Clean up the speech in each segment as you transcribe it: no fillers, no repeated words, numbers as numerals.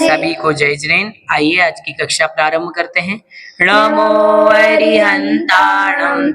सभी को जय जैन। आइए आज की कक्षा प्रारंभ करते हैं। नमो अरिहंताणं,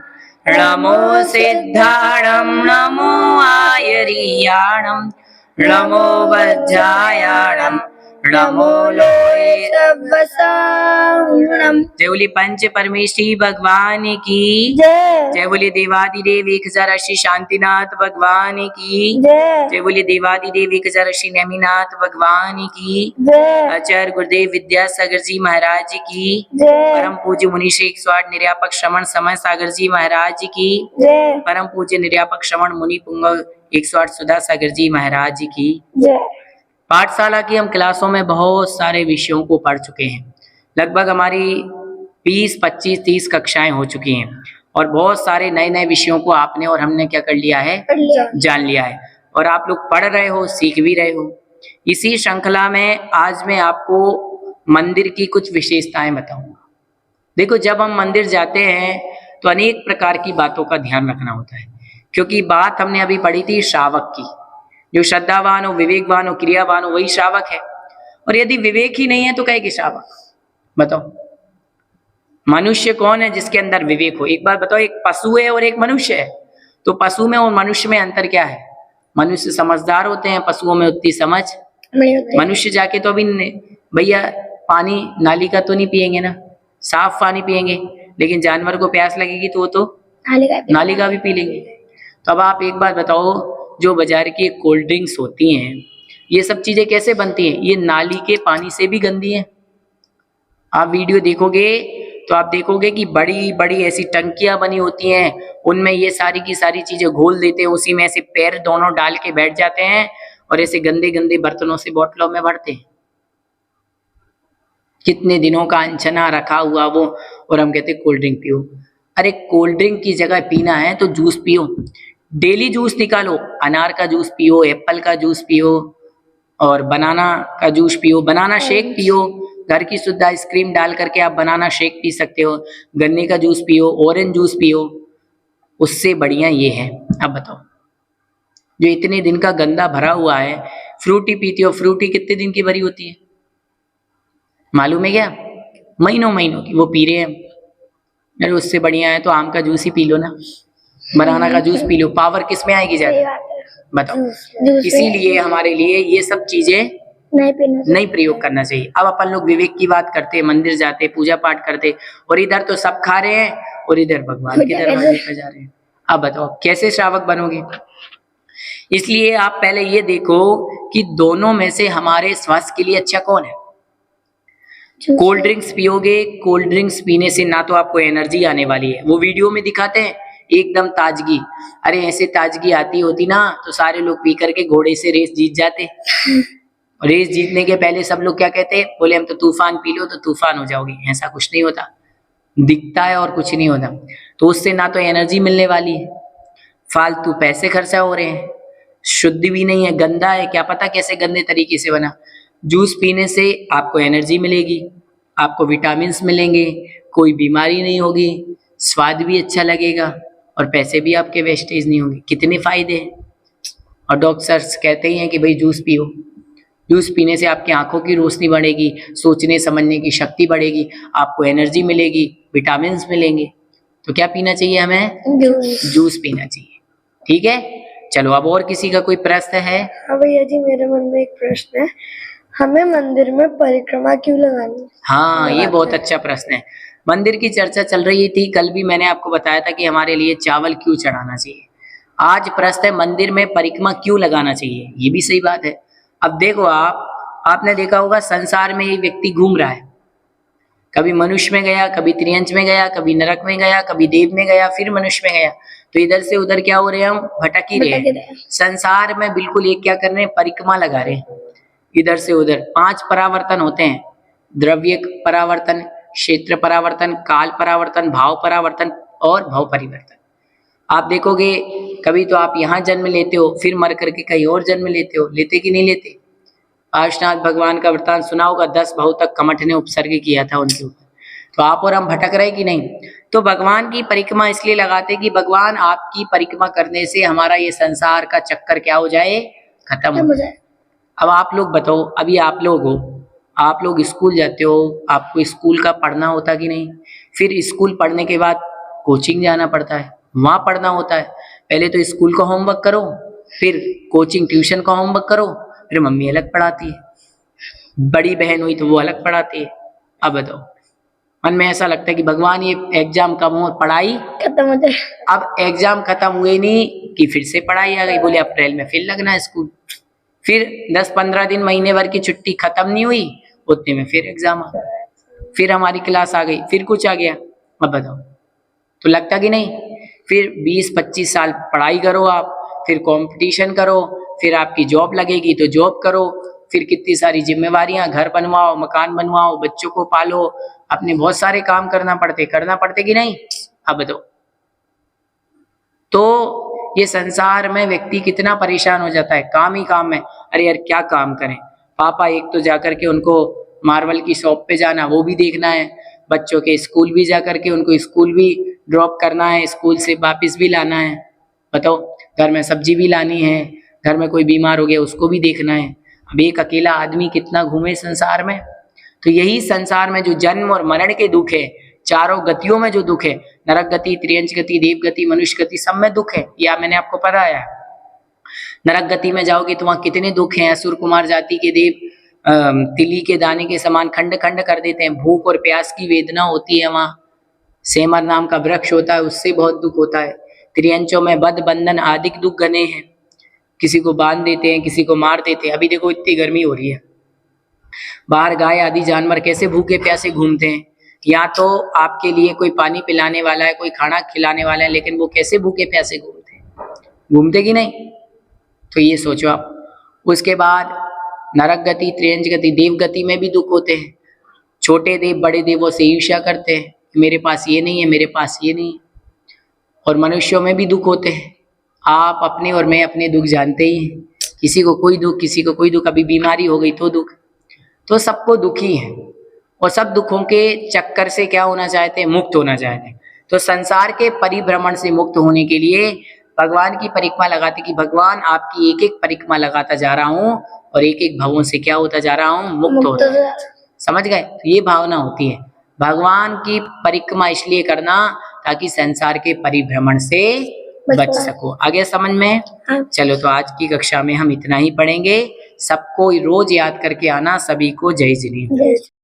नमो सिद्धाणं, नमो आयर्याणं, नमो वज्रायाणं, नमो लोहे सवसाणं। जय बोली पंच परमेश्वरी भगवान की जय। जय बोली देवादिदेव 1080 शांतिनाथ भगवान की जय। जय बोली देवादिदेव 1080 नेमिनाथ भगवान की जय। आचार्य गुरुदेव विद्यासागर जी महाराज की जय। परम पूज्य मुनि श्री 108 निर्यापक श्रवण समय सागर जी महाराज की जय। परम पूज्य निर्यापक श्रवण मुनि पुंगव 108 सुधा सागर जी महाराज की जय। पाठशाला की हम क्लासों में बहुत सारे विषयों को पढ़ चुके हैं। लगभग हमारी 20, 25, 30 कक्षाएं हो चुकी हैं और बहुत सारे नए नए विषयों को आपने और हमने क्या कर लिया है, जान लिया है और आप लोग पढ़ रहे हो, सीख भी रहे हो। इसी श्रृंखला में आज मैं आपको मंदिर की कुछ विशेषताएं बताऊंगा। देखो, जब हम मंदिर जाते हैं तो अनेक प्रकार की बातों का ध्यान रखना होता है, क्योंकि बात हमने अभी पढ़ी थी श्रावक की। जो श्रद्धावान हो, विवेकवान हो, क्रियावान हो, वही श्रावक है। और यदि विवेक ही नहीं है तो कहे कि श्रावक। बताओ, मनुष्य कौन है जिसके अंदर विवेक हो? एक बार बताओ, एक पशु है और एक मनुष्य है। तो पशु में और मनुष्य में अंतर क्या है? मनुष्य समझदार होते हैं, पशुओं में उतनी समझ नहीं होती। मनुष्य जाके तो अभी भैया पानी नाली का तो नहीं पियेंगे ना, साफ पानी पियेंगे, लेकिन जानवर को प्यास लगेगी तो वो तो नाली का भी पी लेंगे। तो अब आप एक बात बताओ, जो बाजार की कोल्ड ड्रिंक्स होती हैं, ये सब चीजें कैसे बनती हैं? ये नाली के पानी से भी गंदी हैं। आप वीडियो देखोगे तो आप देखोगे कि बड़ी बड़ी ऐसी टंकियां बनी होती हैं, उनमें ये सारी की सारी चीजें घोल देते हैं, उसी में ऐसे पैर दोनों डाल के बैठ जाते हैं और ऐसे गंदे गंदे बर्तनों से बोतलों में भरते हैं। कितने दिनों का अनछना रखा हुआ वो, और हम कहते कोल्ड ड्रिंक पियो। अरे कोल्ड ड्रिंक की जगह पीना है तो जूस पियो, डेली जूस निकालो। अनार का जूस पियो, एप्पल का जूस पियो और बनाना का जूस पियो, बनाना शेक पियो। घर की शुद्ध आइसक्रीम डाल करके आप बनाना शेक पी सकते हो। गन्ने का जूस पियो, ऑरेंज जूस पियो, उससे बढ़िया ये है। अब बताओ, जो इतने दिन का गंदा भरा हुआ है, फ्रूटी पीते हो। फ्रूटी कितने दिन की भरी होती है मालूम है क्या? महीनों महीनों की वो पी रहे हैं। अरे उससे बढ़िया है तो आम का जूस ही पी लो ना, बनाना का जूस पी लो। पावर किस में आएगी ज्यादा? बताओ। इसीलिए हमारे लिए ये सब चीजें नहीं प्रयोग करना चाहिए। अब अपन लोग विवेक की बात करते, मंदिर जाते, पूजा पाठ करते, और इधर तो सब खा रहे हैं और इधर भगवान के दरवाजे पर जा रहे हैं। अब बताओ कैसे श्रावक बनोगे? इसलिए आप पहले ये देखो कि दोनों में से हमारे स्वास्थ्य के लिए अच्छा कौन है। कोल्ड ड्रिंक्स पियोगे, कोल्ड ड्रिंक्स पीने से ना तो आपको एनर्जी आने वाली है, वो वीडियो में दिखाते हैं एकदम ताजगी। अरे ऐसे ताजगी आती होती ना तो सारे लोग पी करके घोड़े से रेस जीत जाते। रेस जीतने के पहले सब लोग क्या कहते हैं? बोले हम तो तूफान पी लो तो तूफान हो जाओगे। ऐसा कुछ नहीं होता, दिखता है और कुछ नहीं होता। तो उससे ना तो एनर्जी मिलने वाली है, फालतू पैसे खर्चा हो रहे हैं, शुद्ध भी नहीं है, गंदा है, क्या पता कैसे गंदे तरीके से बना। जूस पीने से आपको एनर्जी मिलेगी, आपको विटामिन्स मिलेंगे, कोई बीमारी नहीं होगी, स्वाद भी अच्छा लगेगा और पैसे भी आपके वेस्टेज नहीं होंगे। कितने फायदे हैं। और डॉक्टर्स कहते ही हैं कि भाई जूस पियो। जूस पीने से आपकी आंखों की रोशनी बढ़ेगी, सोचने समझने की शक्ति बढ़ेगी, आपको एनर्जी मिलेगी, विटामिन्स मिलेंगे। तो क्या पीना चाहिए हमें? जूस पीना चाहिए। ठीक है, चलो अब और किसी का कोई प्रश्न है? हाँ भैया जी, मेरे मन में एक प्रश्न है, हमें मंदिर में परिक्रमा क्यों लगानी? हाँ, ये बहुत अच्छा प्रश्न है। मंदिर की चर्चा चल रही थी, कल भी मैंने आपको बताया था कि हमारे लिए चावल क्यों चढ़ाना चाहिए। आज प्रश्न है मंदिर में परिक्रमा क्यों लगाना चाहिए। ये भी सही बात है। अब देखो, आपने देखा होगा संसार में एक व्यक्ति घूम रहा है, कभी मनुष्य में गया, कभी त्रियंच में गया, कभी नरक में गया, कभी देव में गया, फिर मनुष्य में गया। तो इधर से उधर क्या हो रहे हैं? हम भटक ही रहे हैं संसार में। बिल्कुल एक क्या कर रहे हैं? परिक्रमा लगा रहे हैं इधर से उधर। 5 परावर्तन होते हैं, द्रव्य परावर्तन, क्षेत्र परावर्तन, काल परावर्तन, भाव परावर्तन और भाव परिवर्तन। आप देखोगे कभी तो आप यहाँ जन्म लेते हो, फिर मर करके कहीं और जन्म लेते हो। लेते कि नहीं लेते? पार्श्वनाथ भगवान का वृतांत सुना होगा, 10 भाव तक कमठ ने उपसर्ग किया था उनके ऊपर। तो आप और हम भटक रहे कि नहीं? तो भगवान की परिक्रमा इसलिए लगाते कि भगवान आपकी परिक्रमा करने से हमारा ये संसार का चक्कर क्या हो जाए? खत्म हो जाए। अब आप लोग बताओ, अभी आप लोग हो, आप लोग स्कूल जाते हो, आपको स्कूल का पढ़ना होता कि नहीं? फिर स्कूल पढ़ने के बाद कोचिंग जाना पड़ता है, वहाँ पढ़ना होता है। पहले तो स्कूल का होमवर्क करो, फिर कोचिंग ट्यूशन का होमवर्क करो, फिर मम्मी अलग पढ़ाती है, बड़ी बहन हुई तो वो अलग पढ़ाती है। अब बताओ, मन में ऐसा लगता है कि भगवान ये एग्जाम कब हो, पढ़ाई खत्म हो जाए। अब एग्जाम खत्म हुए नहीं कि फिर से पढ़ाई आ गई, बोले अप्रैल में फिर लगना है स्कूल। फिर 10-15 दिन, महीने भर की छुट्टी खत्म नहीं हुई, उतने में फिर एग्जाम आ गया, फिर हमारी क्लास आ गई, फिर कुछ आ गया। अब बताओ, तो लगता कि नहीं? फिर 20-25 साल पढ़ाई करो आप, फिर कंपटीशन करो, फिर आपकी जॉब लगेगी तो जॉब करो, फिर कितनी सारी जिम्मेवारियां, घर बनवाओ, मकान बनवाओ, बच्चों को पालो, अपने बहुत सारे काम करना पड़ते कि नहीं? अब बताओ, तो ये संसार में व्यक्ति कितना परेशान हो जाता है, काम ही काम में। अरे यार क्या काम करें, पापा एक तो जाकर के उनको मार्बल की शॉप पे जाना, वो भी देखना है, बच्चों के स्कूल भी जाकर के उनको स्कूल भी ड्रॉप करना है, स्कूल से वापस भी लाना है। बताओ, घर में सब्जी भी लानी है, घर में कोई बीमार हो गया उसको भी देखना है। अब एक अकेला आदमी कितना घूमे संसार में। तो यही संसार में जो जन्म और मरण के दुख है, चारों गतियों में जो दुख है, नरक गति, त्रियंच गति, देव गति, मनुष्य गति, सब में दुख है। या मैंने आपको पढ़ाया, नरक गति में जाओगे तो वहां कितने दुख हैं। असुर कुमार जाति के देव तिली के दाने के समान खंड खंड कर देते हैं, भूख और प्यास की वेदना होती है वहां, सेमर नाम का वृक्ष होता है, उससे बहुत दुख होता है। त्रियंचों में बद बंधन आदि दुख गने हैं, किसी को बांध देते हैं, किसी को मार देते हैं। अभी देखो इतनी गर्मी हो रही है, बाहर गाय आदि जानवर कैसे भूखे प्यासे घूमते हैं, या तो आपके लिए कोई पानी पिलाने वाला है, कोई खाना खिलाने वाला है, लेकिन वो कैसे भूखे प्यासे घूमते कि नहीं? तो ये सोचो आप। उसके बाद नरक गति, त्रियंच गति, देव गति में भी दुख होते हैं। छोटे देव बड़े देवों से ईर्ष्या करते हैं, मेरे पास ये नहीं है, मेरे पास ये नहीं है। और मनुष्यों में भी दुख होते हैं, आप अपने और मैं अपने दुख जानते ही हैं, किसी को कोई दुख, किसी को कोई दुख, अभी बीमारी हो गई तो दुख। तो सबको दुखी है, और सब दुखों के चक्कर से क्या होना चाहते हैं? मुक्त होना चाहते हैं। तो संसार के परिभ्रमण से मुक्त होने के लिए भगवान की परिक्रमा लगाते कि भगवान आपकी एक एक परिक्रमा लगाता जा रहा हूँ, और एक एक भवों से क्या होता जा रहा हूँ? मुक्त होता। समझ गए? तो ये भावना होती है, भगवान की परिक्रमा इसलिए करना ताकि संसार के परिभ्रमण से बच सको। आगे समझ में? चलो, तो आज की कक्षा में हम इतना ही पढ़ेंगे। सबको रोज याद करके आना। सभी को जय जिनेन्द्र।